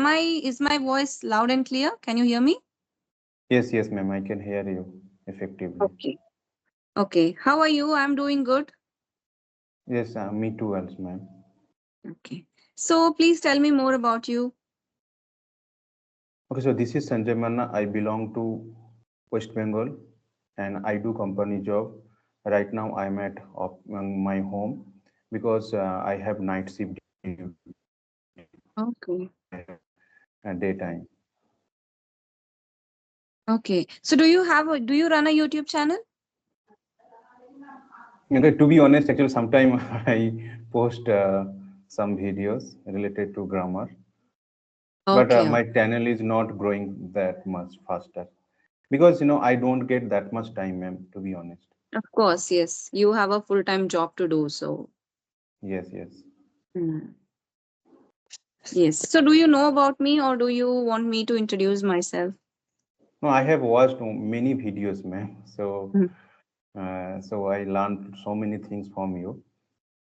Is my voice loud and clear? Can you hear me? Yes, yes, ma'am. I can hear you effectively. Okay. Okay. How are you? I'm doing good. Yes, me too, also, ma'am. Okay. So please tell me more about you. Okay, so this is Sanjay Manna. I belong to West Bengal, and I do company job. Right now, I'm at my home because I have night shift Okay. daytime. Okay. So do you run a YouTube channel? Okay, to be honest, actually, sometime I post some videos related to grammar, but Okay. my channel is not growing that much faster because I don't get that much time, ma'am. To be honest. Of course, yes. You have a full-time job to do so. Yes, yes. Hmm. Yes. So do you know about me or do you want me to introduce myself? No, I have watched many videos, ma'am. So, Mhm. so I learned so many things from you.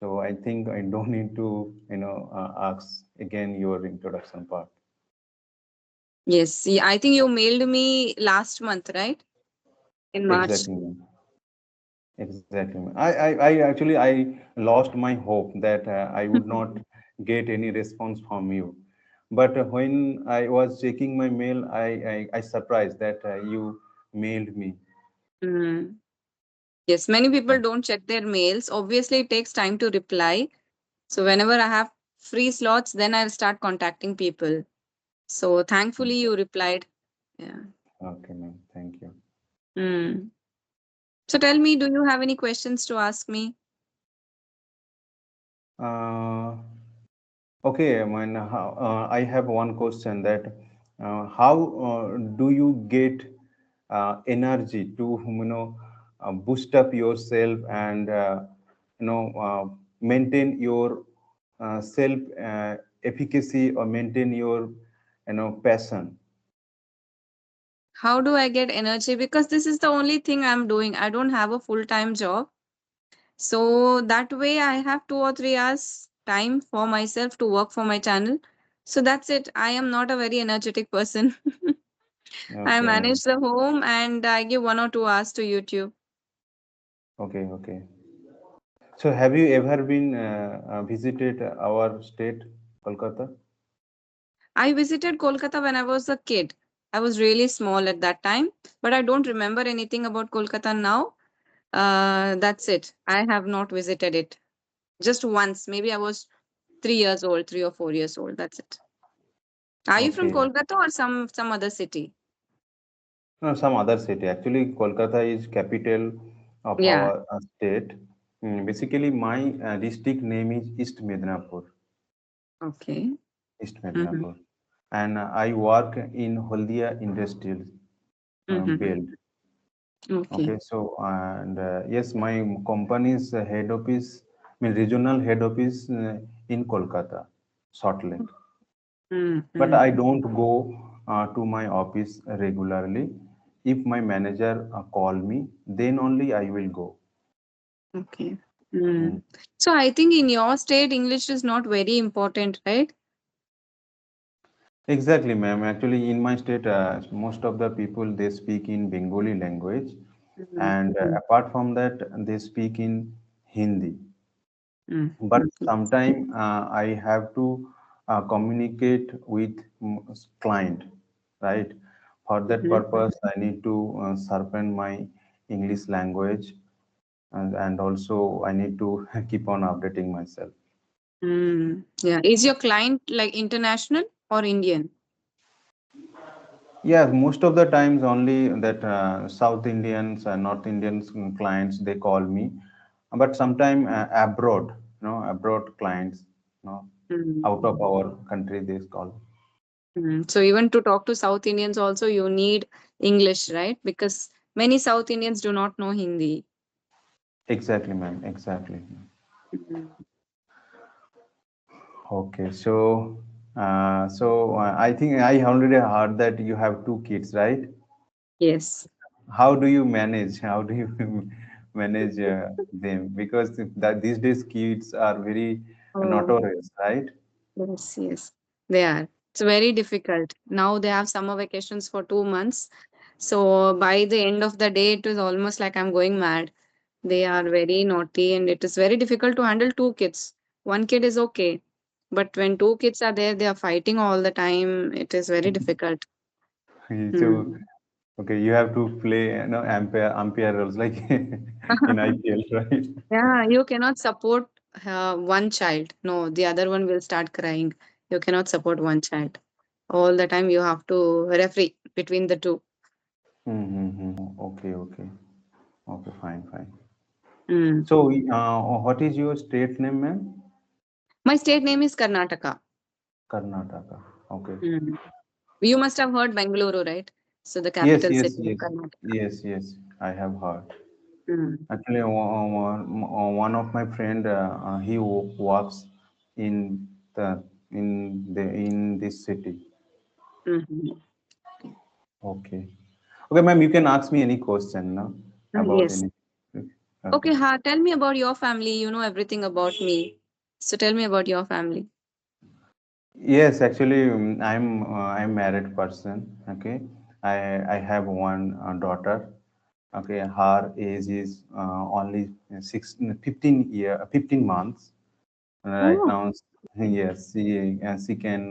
So I think I don't need to, ask again your introduction part. Yes. See, I think you mailed me last month, right? In March. Exactly, ma'am. Exactly, ma'am. I actually I lost my hope that I would not get any response from you. But when I was checking my mail, I surprised that you mailed me. Mm. Yes, many people don't check their mails. Obviously, it takes time to reply. So whenever I have free slots, then I'll start contacting people. So thankfully, you replied. Yeah. Okay, ma'am. Thank you. Mm. So tell me, do you have any questions to ask me? Uh, Okay, I mean, I have one question that how do you get energy to boost up yourself and maintain your self efficacy or maintain your passion? How do I get energy? Because this is the only thing I'm doing. I don't have a full-time job. So that way I have 2 or 3 hours time for myself to work for my channel. So that's it. I am not a very energetic person. I Okay, ma'am. manage the home and I give 1 or 2 hours to YouTube. Okay, okay. So have you ever been visited our state, Kolkata? I visited Kolkata when I was a kid. I was really small at that time, but I don't remember anything about Kolkata now. That's it. I have not visited it. Just once. Maybe I was 3 years old, 3 or 4 years old. That's it. Are you from Okay. Kolkata or some other city? No, some other city. Actually, Kolkata is capital of Yeah. our state. Basically, my district name is East Medinapur. Okay. East Mm-hmm. Medinapur, and I work in Holdia Industrial Mm-hmm. Belt. Okay. Okay, so and yes, my company's head office, I mean regional head office in Kolkata, Salt Lake. But Mm-hmm. I don't go to my office regularly. If my manager call me, then only I will go. Okay. Mm. Mm. So I think in your state, English is not very important, right? Exactly, ma'am. Actually, in my state, most of the people they speak in Bengali language, and Mm-hmm. apart from that, they speak in Hindi. But Mm-hmm. sometime I have to communicate with client, right? For that purpose, I need to sharpen my English language, and also I need to keep on updating myself. Mm. Yeah. Is your client like international or Indian? Yeah, most of the times only that South Indians and North Indians clients they call me, but sometime abroad, abroad clients, out of Mm. our country they call. Mm. So even to talk to South Indians also you need English, right? Because many South Indians do not know Hindi. Exactly, ma'am. Exactly. Mhm. Okay, so I think I already heard that you have two kids, right? Yes. How do you manage? How do you manage them? Because these days kids are very Oh, notorious, right? yes, yes. They are. It's very difficult. Now they have summer vacations for 2 months. So by the end of the day, it was almost like I'm going mad. They are very naughty, and it is very difficult to handle two kids. One kid is okay, but when two kids are there, they are fighting all the time. It is very difficult. So Hmm. okay, you have to play, umpire roles like in IPL, right? Yeah, you cannot support one child. No, the other one will start crying. You cannot support one child. All the time you have to referee between the two. Okay, okay, okay, fine, fine. Mm. So, what is your state name, ma'am? My state name is Karnataka. Karnataka. Okay. Mm. You must have heard Bengaluru, right? So the Yes, capital yes, city of yes, Karnataka. yes, yes. I have heard. Mm. Actually, one of my friend, he works in the in this city. Mhm. Okay. Okay, ma'am, you can ask me any question now about Yes. anything. Okay. Okay, tell me about your family. You know everything about me. So tell me about your family. Yes, actually, I'm married person. Okay, I have one daughter. Okay, her age is only 15 months. Right Oh. now, yes, she can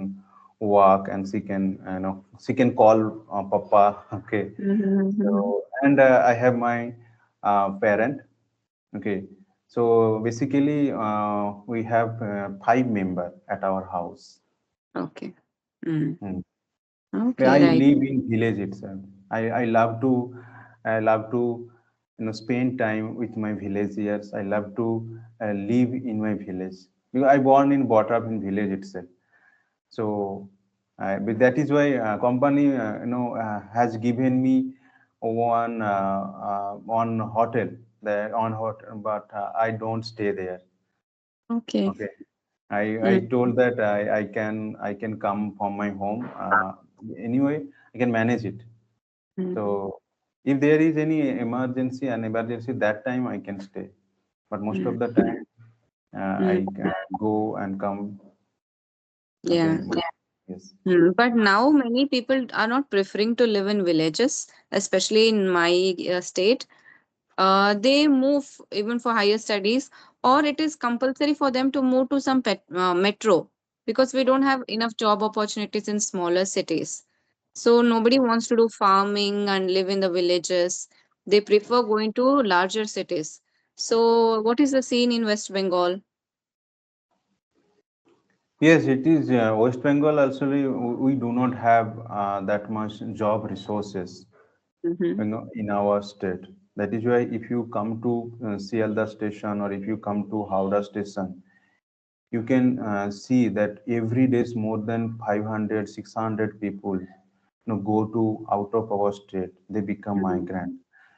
walk and she can call papa. Okay, Mhm. so and I have my parent. Okay, so basically we have 5 member at our house. Okay. Mm. Hmm. Okay, I right. live in village itself. I love to spend time with my villagers. I love to live in my village because I born and brought up in village itself. So but that is why company has given me one hotel there on hotel, but I don't stay there. Okay. Okay. I Mm. told that I can come from my home anyway. I can manage it. Mm. So if there is any emergency that time I can stay. But most Mm. of the time Mm. I go and come Yeah. again. Yes. But now many people are not preferring to live in villages, especially in my state. They move even for higher studies, or it is compulsory for them to move to some metro, because we don't have enough job opportunities in smaller cities. So nobody wants to do farming and live in the villages. They prefer going to larger cities. So what is the scene in West Bengal? Yes, it is. West Bengal also we do not have that much job resources, Mm-hmm. in our state. That is why if you come to Sialda station or if you come to Howrah station, you can see that every day is more than 500, 600 people go to out of our state. They become migrant.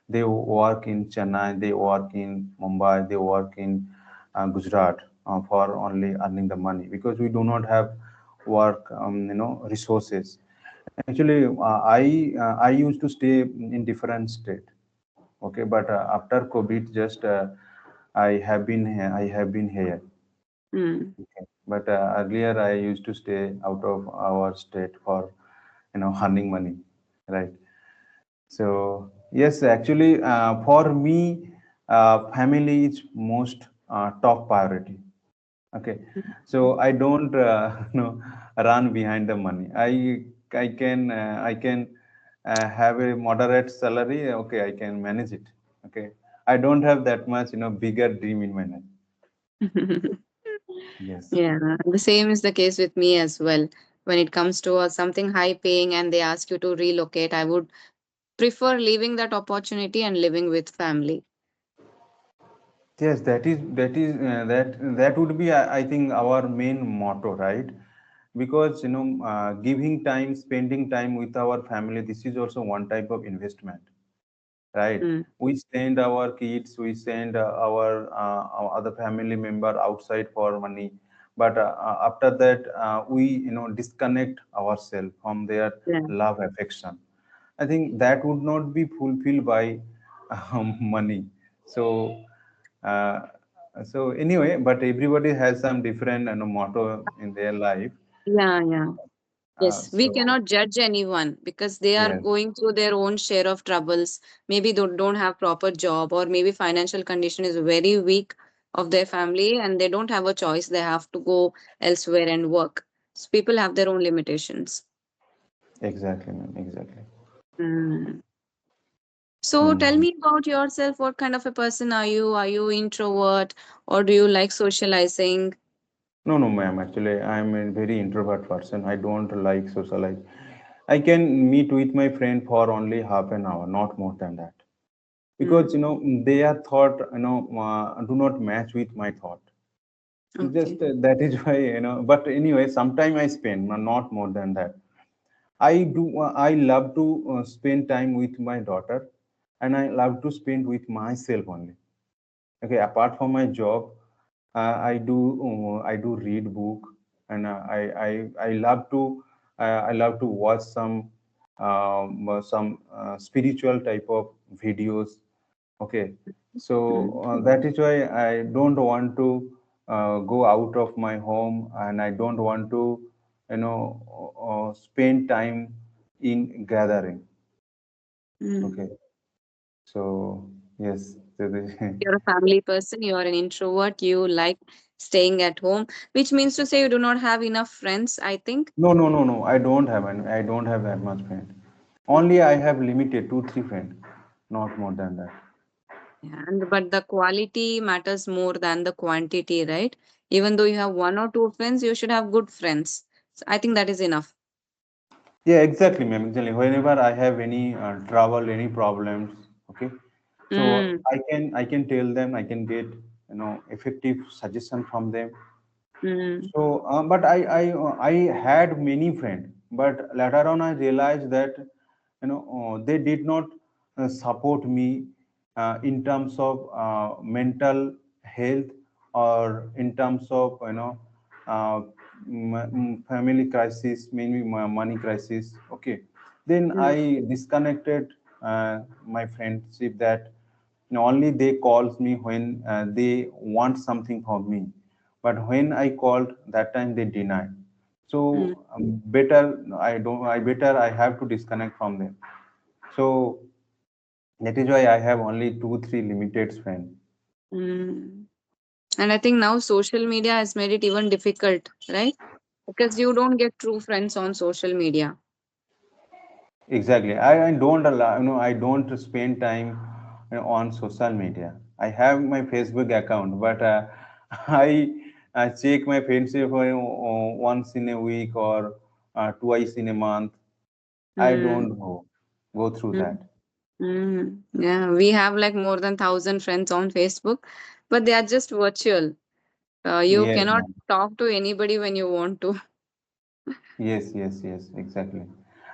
They work in Chennai, they work in Mumbai, they work in Gujarat for only earning the money because we do not have work resources. Actually I used to stay in different state. Okay, but after COVID, just I have been here. Mm. Okay. But earlier I used to stay out of our state for earning money, right? So yes, actually for me, family is most top priority. Okay, so I don't run behind the money. I can have a moderate salary. Okay, I can manage it. Okay, I don't have that much bigger dream in my life. Yes. Yeah, the same is the case with me as well. When it comes to something high paying and they ask you to relocate, I would prefer leaving that opportunity and living with family. Yes, that would be I think our main motto, right? Because giving time, spending time with our family, this is also one type of investment, right? Mm. We send our kids, we send our other family member outside for money, but after that we disconnect ourselves from their Yeah. love affection. I think that would not be fulfilled by money. So uh, so anyway, but everybody has some different motto in their life. Yeah, yeah. Yes, we So cannot judge anyone because they are yes, going through their own share of troubles. Maybe they don't have proper job, or maybe financial condition is very weak of their family and they don't have a choice. They have to go elsewhere and work. So people have their own limitations. exactly, ma'am, exactly. Mm. So tell Hmm. me about yourself. What kind of a person are you? Are you introvert or do you like socializing? No, no, ma'am. Actually, I'm a very introvert person. I don't like socialize. I can meet with my friend for only half an hour, not more than that. Because Mm. their thought do not match with my thought. Okay. Just that is why But anyway, sometime I spend, not more than that. I do. I love to spend time with my daughter, and I love to spend with myself only. Okay, apart from my job, I do read book, and I love to I love to watch some spiritual type of videos. Okay, so Mm. that is why I don't want to go out of my home, and I don't want to spend time in gathering. Mm. Okay, so yes, You're a family person, you're an introvert, you like staying at home, which means to say you do not have enough friends, I think. no, no, no, no. I don't have that much friend. Only I have limited 2, 3 friends, not more than that. Yeah, and but the quality matters more than the quantity, right? Even though you have one or two friends, you should have good friends. So I think that is enough. Yeah, exactly, ma'am. Exactly. Whenever I have any trouble, any problems, okay, so Mm, I can tell them. I can get effective suggestion from them. mm, So, I had many friends, but later on I realized that they did not support me in terms of mental health, or in terms of uh, family crisis, maybe money crisis. Okay, then mm, I disconnected my friendship. That only they calls me when they want something from me, but when I called that time they denied. So mm, better I have to disconnect from them. So that is why I have only 2, 3 limited friends. mm. And I think now social media has made it even difficult, right? Because you don't get true friends on social media. Exactly. I don't allow, I don't spend time on social media. I have my Facebook account, but I check my friendship once in a week, or twice in a month. I Mm, don't go through mm, that. Yeah, we have like more than 1,000 friends on Facebook, but they are just virtual. You Yes, cannot ma'am. talk to anybody when you want to. Yes, yes, yes, exactly.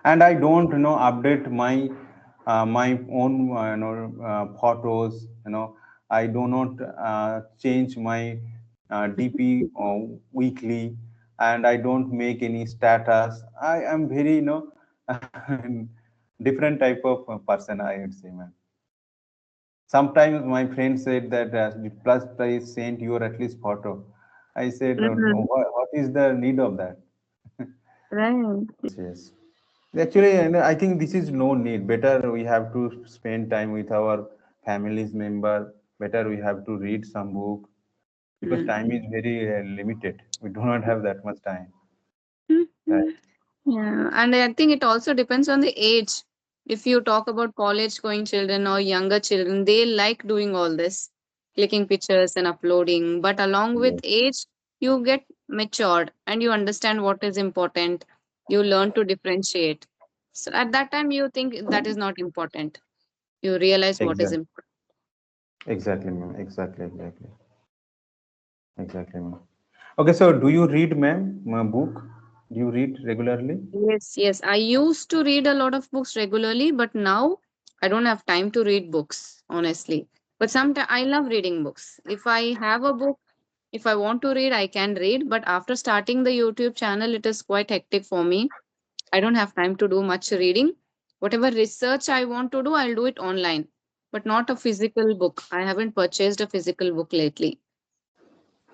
And I don't, update my own, photos. I do not change my DP weekly, and I don't make any status. I am very, different type of person, I would say, man. Sometimes my friend said that the plus price sent your at least photo. I said, Mhm. what is the need of that? Right. Yes. Actually, and I think this is no need. Better we have to spend time with our families member. Better we have to read some book, because Mm. time is very limited. We do not have that much time. Right. Mhm. Yeah, and I think it also depends on the age. If you talk about college going children or younger children, they like doing all this, clicking pictures and uploading. But along with Yes. age, you get matured and you understand what is important. You learn to differentiate. So at that time, you think that is not important. You realize what is Exactly. important. Exactly, ma'am. Exactly. Exactly. Exactly, ma'am. Okay. So, do you read, ma'am, book? Do you read regularly? Yes, yes. I used to read a lot of books regularly, but now I don't have time to read books, honestly. But sometimes I love reading books. If I have a book, if I want to read, I can read. But after starting the YouTube channel, it is quite hectic for me. I don't have time to do much reading. Whatever research I want to do, I'll do it online, but not a physical book. I haven't purchased a physical book lately.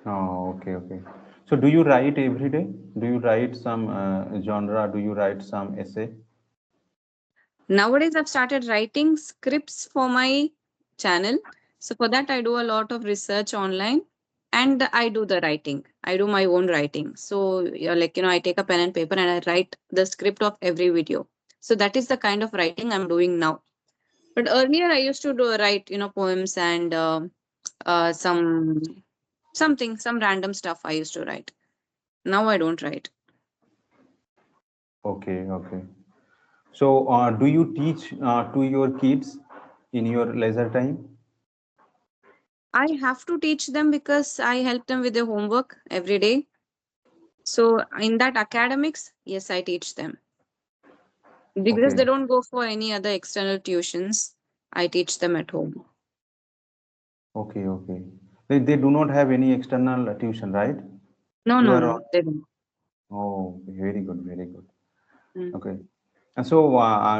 Oh, okay, okay. So do you write every day? Do you write some genre? Do you write some essay? Nowadays, I've started writing scripts for my channel. So for that, I do a lot of research online and I do the writing. I do my own writing. So, yeah, like, I take a pen and paper and I write the script of every video. So that is the kind of writing I'm doing now. But earlier, I used to write, poems and some random stuff I used to write. Now I don't write. Okay, okay. So do you teach to your kids in your leisure time? I have to teach them because I help them with their homework every day. So in that academics, yes, I teach them. Because Okay, they don't go for any other external tuitions, I teach them at home. okay, okay. They do not have any external tuition, right? No, You no, are no, they don't. oh, very good, very good. Mm. Okay. And so,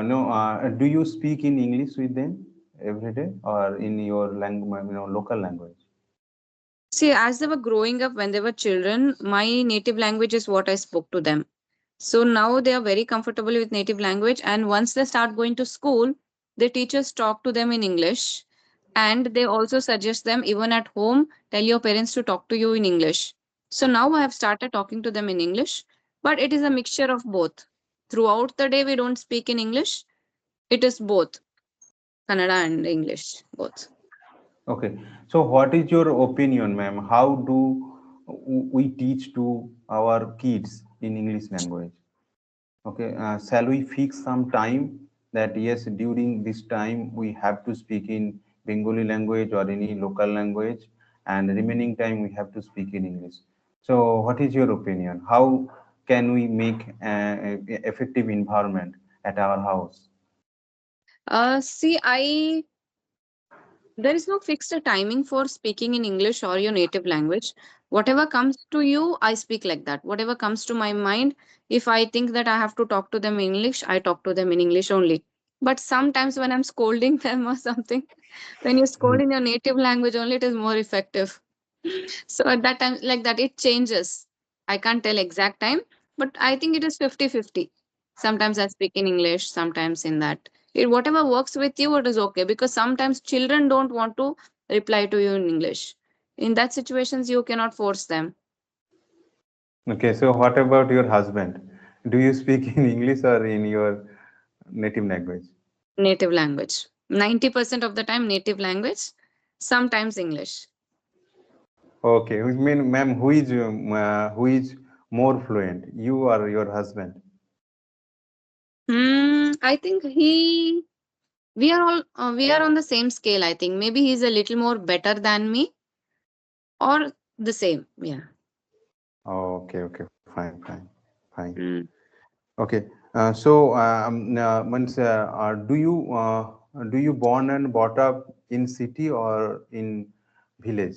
no, do you speak in English with them every day or in your language, local language? See, as they were growing up when they were children, my native language is what I spoke to them. So now they are very comfortable with native language. And once they start going to school, the teachers talk to them in English. And they also suggest them, even at home, tell your parents to talk to you in English. So now I have started talking to them in English, but it is a mixture of both. Throughout the day, we don't speak in English. It is both Kannada and English, both. Okay. So, what is your opinion, ma'am? How do we teach to our kids in English language? Okay. Shall we fix some time that yes, during this time we have to speak in Bengali language or any local language, and remaining time we have to speak in English. So, what is your opinion? How can we make effective environment at our house? See, there is no fixed timing for speaking in English or your native language. Whatever comes to you, I speak like that. Whatever comes to my mind, if I think that I have to talk to them in English, I talk to them in English only. But sometimes when I'm scolding them or something, when you scold in your native language only, it is more effective. So at that time, like that, it changes. I can't tell exact time, but I think it is 50-50. Sometimes I speak in English, sometimes in that. Whatever works with you, it is okay. Because sometimes children don't want to reply to you in English. In that situations, you cannot force them. Okay, so what about your husband? Do you speak in English or in your native language? Native language. 90% of the time, native language, sometimes English. Okay, which mean, ma'am, who is more fluent, you or your husband? I think we are on the same scale. I think maybe he's a little more better than me or the same. Yeah. Okay, okay, fine, fine, fine. Mm. Okay, so do you born and brought up in city or in village?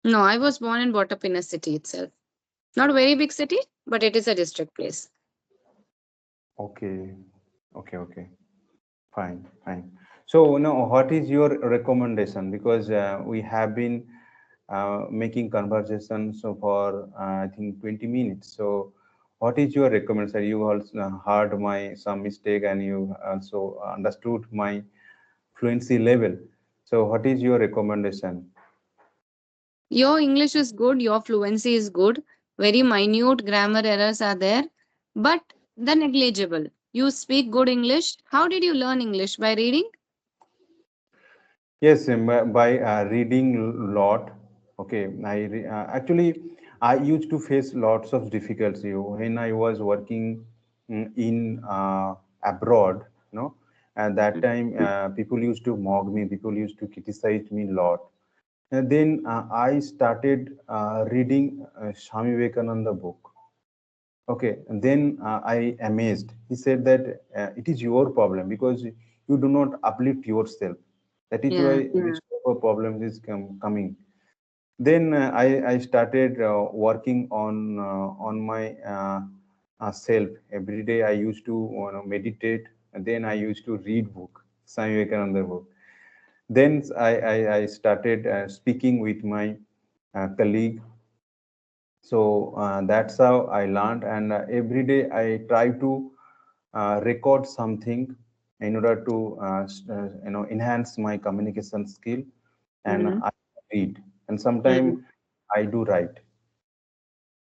No, I was born and brought up in a city itself. Not a very big city, but it is a district place. Okay, okay, okay. Fine, fine. So, what is your recommendation? Because we have been making conversations so for I think 20 minutes. So, what is your recommendation? You also heard my some mistake and you also understood my fluency level. So, what is your recommendation? Your English is good, your fluency is good. Very minute grammar errors are there, but they're negligible. You speak good English. How did you learn English? By reading? Yes, by reading lot. Okay, actually I used to face lots of difficulty when I was working in abroad. At that time, people used to mock me. People used to criticize me a lot. And then I started reading Swami Vivekananda book. Okay, and then I amazed. He said that it is your problem because you do not uplift yourself. That is why Yeah. this type of problems is coming. Then I started working on my self. Every day I used to meditate, and then I used to read book, Swami Vivekananda book. Then I started speaking with my colleague So that's how I learned, and every day I try to record something in order to enhance my communication skill, and Mhm. I read, and sometimes Mhm. I do write.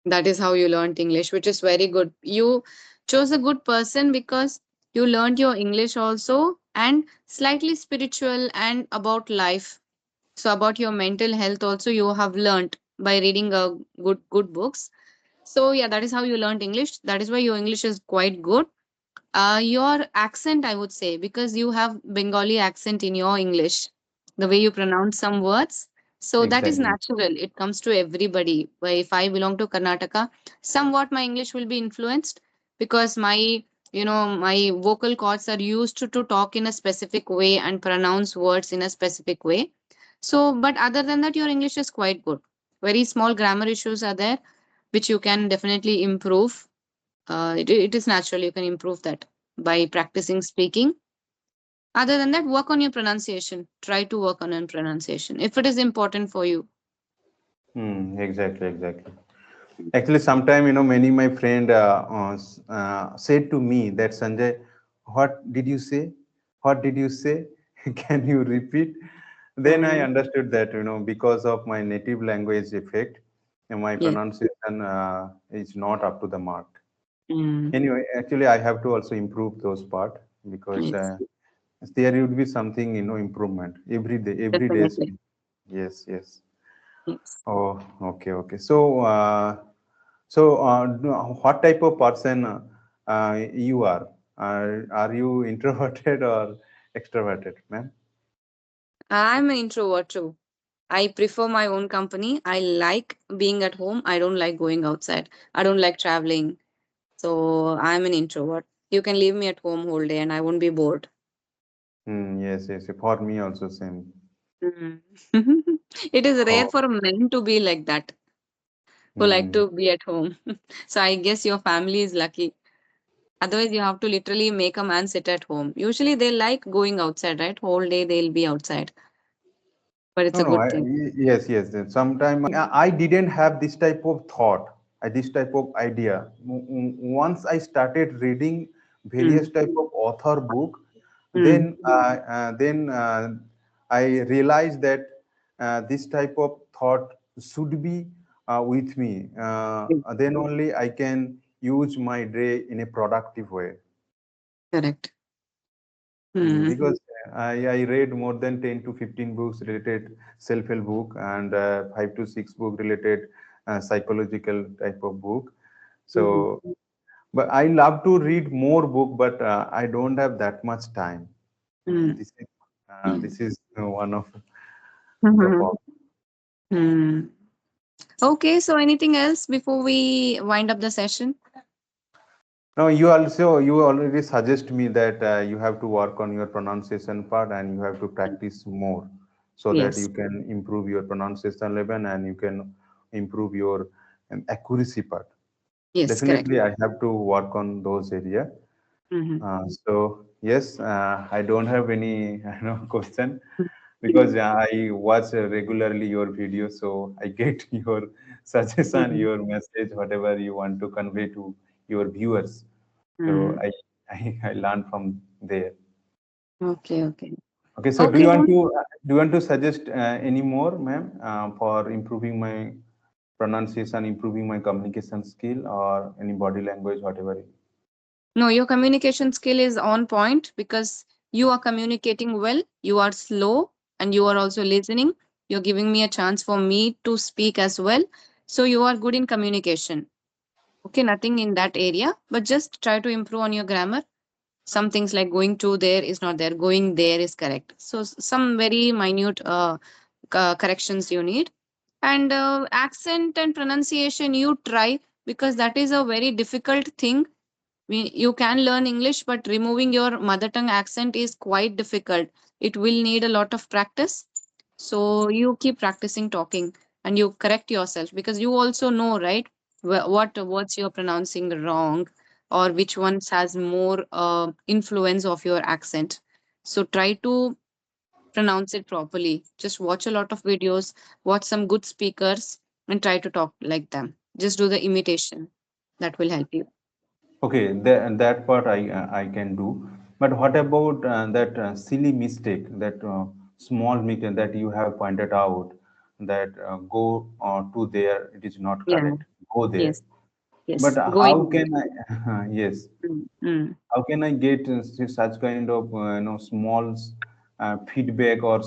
That is how you learned English, which is very good. You chose a good person because you learned your English also and slightly spiritual and about life. So about your mental health also you have learned by reading a good books. So yeah, that is how you learned English. That is why your English is quite good. Your accent, I would say, because you have Bengali accent in your English, the way you pronounce some words. So that is Exactly. natural. It comes to everybody. But if I belong to Karnataka, somewhat my English will be influenced because my vocal cords are used to talk in a specific way and pronounce words in a specific way. So, but other than that, your English is quite good. Very small grammar issues are there, which you can definitely improve. It is natural. You can improve that by practicing speaking. Other than that, work on your pronunciation. Try to work on your pronunciation if it is important for you. Exactly, exactly. Actually, sometime many my friend said to me that Sanjay, what did you say? What did you say? Can you repeat? Then I Mm, understood that because of my native language effect, my yes. pronunciation is not up to the mark. Mm, Anyway, actually, I have to also improve those part because yes. there would be something improvement every day, every day. Definitely. Yes, yes. Yes. Oh, okay, okay. So, what type of person you are? Are you introverted or extroverted, ma'am? I'm an introvert too. I prefer my own company. I like being at home. I don't like going outside. I don't like traveling. So I'm an introvert. You can leave me at home whole day and I won't be bored. Yes, yes. For me also same. Mm. It is rare Oh, for men to be like that, who like hmm. to be at home. So I guess your family is lucky. Otherwise, you have to literally make a man sit at home. Usually, they like going outside, right? Whole day they'll be outside, but it's No, a no. good thing. Yes, yes. Sometime I didn't have this type of thought, this type of idea. Once I started reading various Mm, type of author book, mm, then I realized that this type of thought should be with me. mm, Then only I can use my day in a productive way. correct. Mm, Because I read more than 10 to 15 books related self-help book, and 5 to 6 book related psychological type of book. mhm, So, but I love to read more book, but I don't have that much time. mm, This is one of the mhm, problem. mm. Okay, so anything else before we wind up the session? Now you already suggest me that you have to work on your pronunciation part and you have to practice more so that Yes, you can improve your pronunciation level and you can improve your accuracy part. yes, correct. Definitely, I have to work on those area. Hmm. So yes, I don't have any question because I watch regularly your videos, so I get your suggestion, Hmm. your message, whatever you want to convey to your viewers. So Mm. I learned from there. Okay, okay. Okay, so Okay, then. do you want to suggest any more, ma'am, for improving my pronunciation, improving my communication skill, or any body language, whatever? No, your communication skill is on point because you are communicating well, you are slow, and you are also listening. You're giving me a chance for me to speak as well. So you are good in communication. Okay, nothing in that area, but just try to improve on your grammar. Some things like going to there is not there, going there is correct. So some very minute corrections you need. And accent and pronunciation, you try because that is a very difficult thing. You can learn English, but removing your mother tongue accent is quite difficult. It will need a lot of practice. So you keep practicing talking and you correct yourself because you also know, right, what words you're pronouncing wrong or which ones has more influence of your accent. So try to pronounce it properly. Just watch a lot of videos, watch some good speakers, and try to talk like them. Just do the imitation. That will help you. Okay, that part I can do. But what about that silly mistake, that small mistake that you have pointed out, that go to there, it is not Yeah. correct. Go there. Yes. But Yes. how Going. can I? Yes, Mm, mm. how can I get such kind of small feedback, or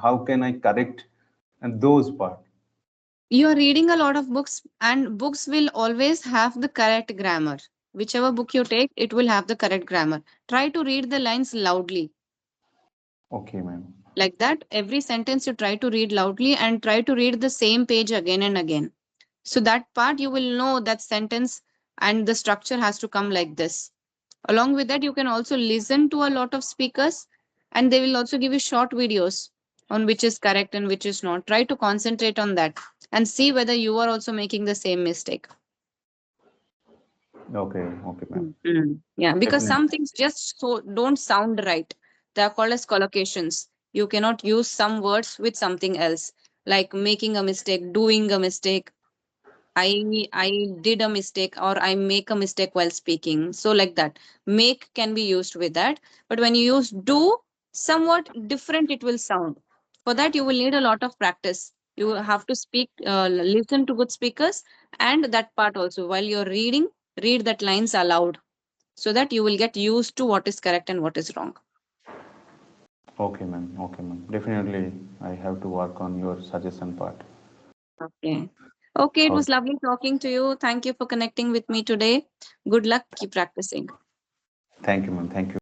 how can I correct those part? You are reading a lot of books, and books will always have the correct grammar. Whichever book you take, it will have the correct grammar. Try to read the lines loudly. Okay, ma'am. Like that, every sentence you try to read loudly and try to read the same page again and again. So that part you will know that sentence and the structure has to come like this. Along with that, you can also listen to a lot of speakers, and they will also give you short videos on which is correct and which is not. Try to concentrate on that and see whether you are also making the same mistake. Okay, okay, ma'am. Yeah, because Definitely. some things just so don't sound right. They are called as collocations. You cannot use some words with something else, like making a mistake, doing a mistake. I did a mistake, or I make a mistake while speaking. So like that. Make can be used with that. But when you use do, somewhat different it will sound. For that you will need a lot of practice. You have to speak, listen to good speakers, and that part also. While you're reading, read that lines aloud so that you will get used to what is correct and what is wrong. Okay, ma'am. Okay, ma'am. Definitely, I have to work on your suggestion part. Okay. Okay, it was Okay. lovely talking to you. Thank you for connecting with me today. Good luck. Keep practicing. Thank you, ma'am. Thank you.